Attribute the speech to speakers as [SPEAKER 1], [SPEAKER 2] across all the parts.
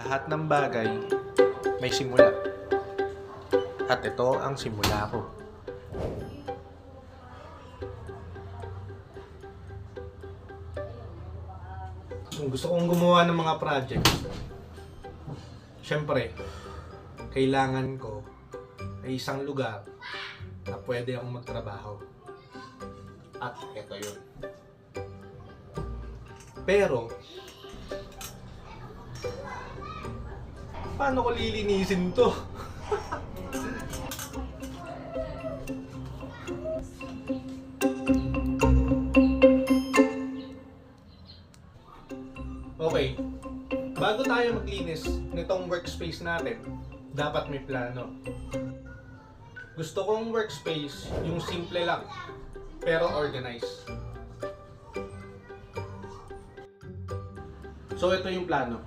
[SPEAKER 1] Lahat ng bagay may simula. At ito ang simula ko. Kung gusto kong gumawa ng mga project, syempre, kailangan ko ay isang lugar na pwede akong magtrabaho. At ito yun. Pero, paano ko lilinisin to? Okay, bago tayo maglinis nitong workspace natin, dapat may plano. Gusto kong workspace yung simple lang, pero organized. So ito yung plano.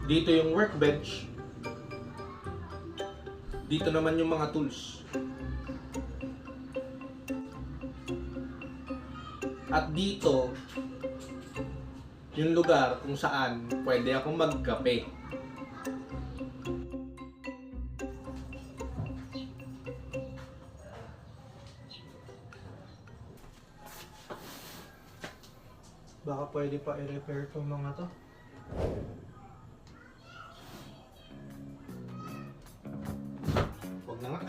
[SPEAKER 1] Dito yung workbench. Dito naman yung mga tools. At dito, yung lugar kung saan pwede akong magkape. Baka pwede pa i-repair itong mga to. Huwag na nga.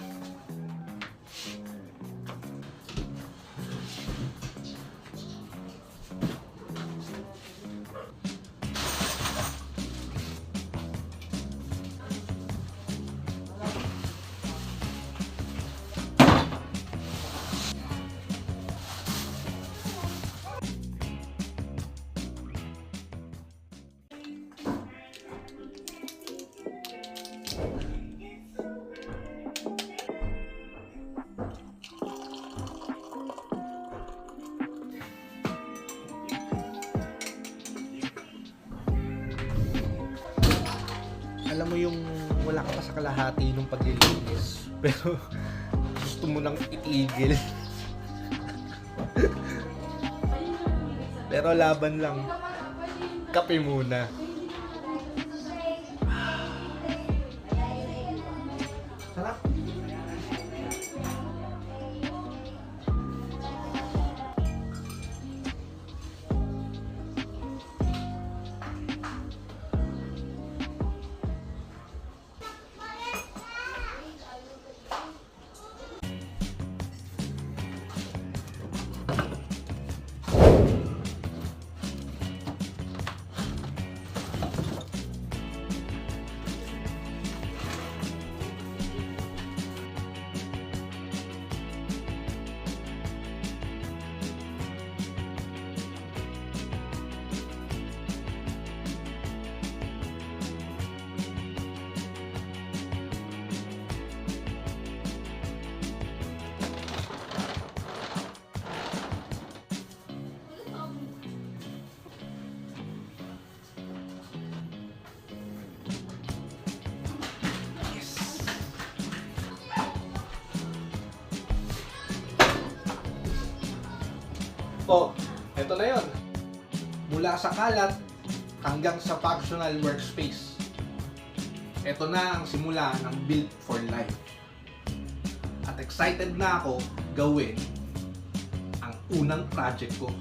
[SPEAKER 1] Alam mo yung wala ka pa sa kalahati nung paglilinis, pero gusto mo nang itigil. Pero laban lang. Kape muna. Sarap. Oh, eto na yon. Mula sa kalat hanggang sa functional workspace. Ito na ang simula ng Built for Life. At excited na ako gawin ang unang project ko.